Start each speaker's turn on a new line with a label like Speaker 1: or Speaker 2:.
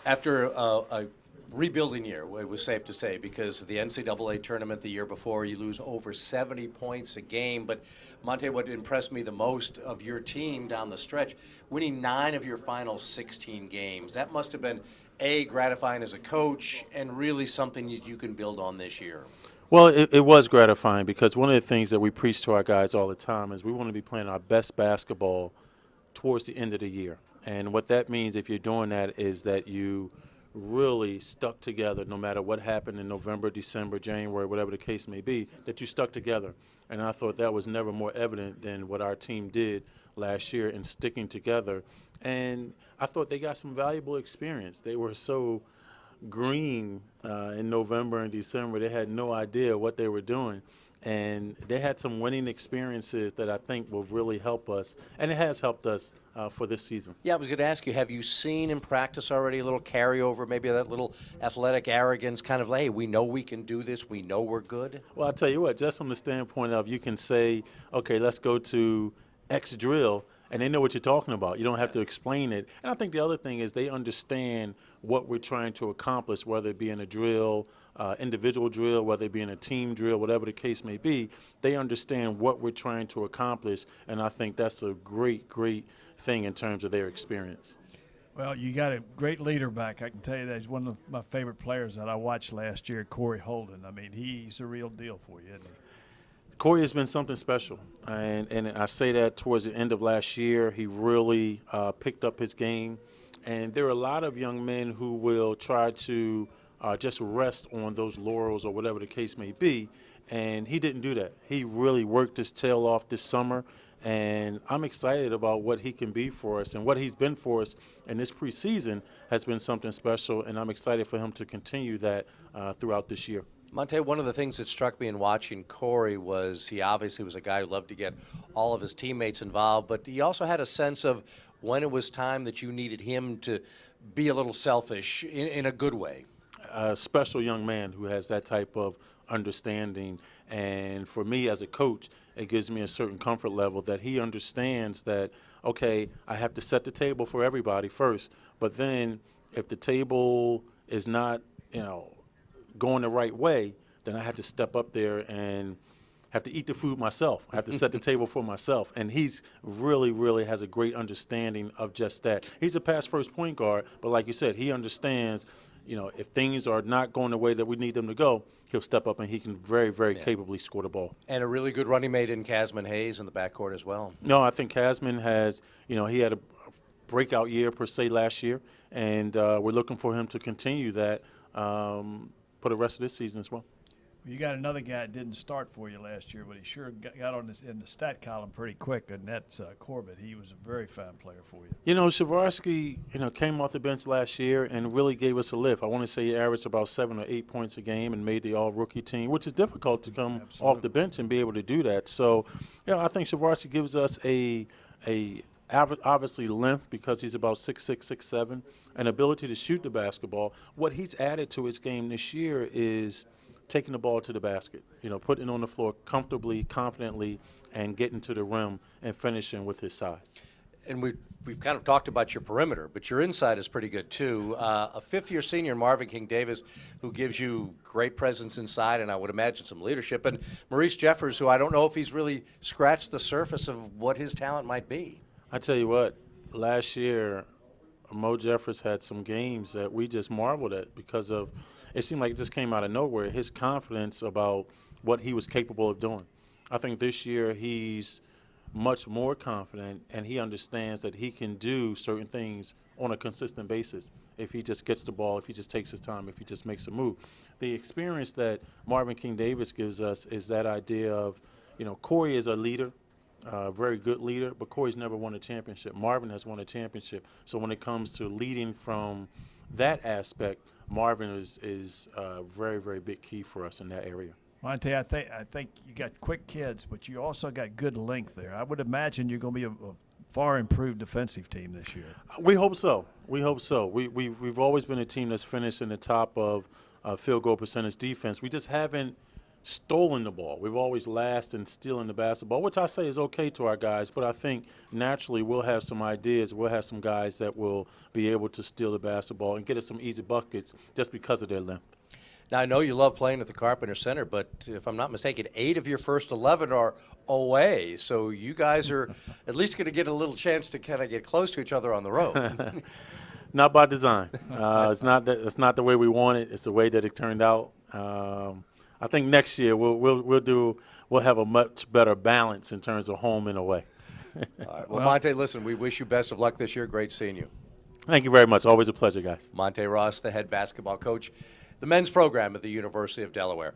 Speaker 1: After a rebuilding year, it was safe to say, because the NCAA tournament the year before, you lose over 70 points a game. But Monte, what impressed me the most of your team down the stretch, winning 9 of your final 16 games. That must have been gratifying as a coach, and really something that you can build on this year.
Speaker 2: Well, it was gratifying because one of the things that we preach to our guys all the time is we want to be playing our best basketball towards the end of the year. And what that means, if you're doing that, is that you really stuck together no matter what happened in November, December, January, whatever the case may be, that you stuck together. And I thought that was never more evident than what our team did last year in sticking together. And I thought they got some valuable experience. They were so green in November and December. They had no idea what they were doing. And they had some winning experiences that I think will really help us, and it has helped us for this season.
Speaker 1: Yeah, I was going to ask you, have you seen in practice already a little carryover, maybe that little athletic arrogance, kind of like, hey, we know we can do this, we know we're good?
Speaker 2: Well, I'll tell you what, just from the standpoint of you can say, okay, let's go to X drill, and they know what you're talking about. You don't have to explain it. And I think the other thing is they understand what we're trying to accomplish, whether it be in a drill, individual drill, whether it be in a team drill, whatever the case may be. They understand what we're trying to accomplish, and I think that's a great, great thing in terms of their experience.
Speaker 3: Well, you got a great leader back. I can tell you that he's one of my favorite players that I watched last year, Corey Holden. I mean, he's a real deal for you, isn't he?
Speaker 2: Corey has been something special, and I say that towards the end of last year. He really picked up his game, and there are a lot of young men who will try to just rest on those laurels or whatever the case may be, and he didn't do that. He really worked his tail off this summer, and I'm excited about what he can be for us, and what he's been for us in this preseason has been something special, and I'm excited for him to continue that throughout this year.
Speaker 1: Monte, one of the things that struck me in watching Corey was he obviously was a guy who loved to get all of his teammates involved, but he also had a sense of when it was time that you needed him to be a little selfish in a good way.
Speaker 2: A special young man who has that type of understanding. And for me as a coach, it gives me a certain comfort level that he understands that, okay, I have to set the table for everybody first, but then if the table is not, going the right way, then I have to step up there and have to eat the food myself. I have to set the table for myself. And he's really, really has a great understanding of just that. He's a pass-first point guard, but like you said, he understands, if things are not going the way that we need them to go, he'll step up and he can very, very capably score the ball.
Speaker 1: And a really good running mate in Casman Hayes in the backcourt as well.
Speaker 2: No, I think Casman has, he had a breakout year per se last year, and we're looking for him to continue that for the rest of this season as well.
Speaker 3: You got another guy that didn't start for you last year, but he sure got on in the stat column pretty quick, and that's Corbett. He was a very fine player for you.
Speaker 2: Shavarsky, came off the bench last year and really gave us a lift. I want to say he averaged about 7 or 8 points a game and made the all-rookie team, which is difficult to come off the bench and be able to do that. So, I think Shavarsky gives us a obviously length because he's about 6'6", 6'7", an ability to shoot the basketball. What he's added to his game this year is taking the ball to the basket, putting it on the floor comfortably, confidently, and getting to the rim and finishing with his size.
Speaker 1: And we've kind of talked about your perimeter, but your inside is pretty good too. A fifth-year senior, Marvin King Davis, who gives you great presence inside, and I would imagine some leadership. And Maurice Jeffers, who I don't know if he's really scratched the surface of what his talent might be.
Speaker 2: I tell you what, last year, Mo Jeffers had some games that we just marveled at because of, it seemed like it just came out of nowhere, his confidence about what he was capable of doing. I think this year he's much more confident, and he understands that he can do certain things on a consistent basis if he just gets the ball, if he just takes his time, if he just makes a move. The experience that Marvin King Davis gives us is that idea of, Corey is a leader, very good leader, but Corey's never won a championship. Marvin has won a championship. So when it comes to leading from that aspect, Marvin is a very, very big key for us in that area.
Speaker 3: Monte, I think you got quick kids, but you also got good length there. I would imagine you're going to be a far improved defensive team this year.
Speaker 2: We hope so. We hope so. We've always been a team that's finished in the top of field goal percentage defense. We just haven't stolen the ball. We've always last in stealing the basketball, which I say is okay to our guys, but I think naturally we'll have some ideas. We'll have some guys that will be able to steal the basketball and get us some easy buckets just because of their length.
Speaker 1: Now, I know you love playing at the Carpenter Center, but if I'm not mistaken, 8 of your first 11 are away. So you guys are at least going to get a little chance to kind of get close to each other on the road.
Speaker 2: Not by design. It's not the way we want it. It's the way that it turned out. I think next year we'll have a much better balance in terms of home and away.
Speaker 1: All right. Well, Monte, listen, we wish you best of luck this year. Great seeing you.
Speaker 2: Thank you very much. Always a pleasure, guys.
Speaker 1: Monte Ross, the head basketball coach, the men's program at the University of Delaware.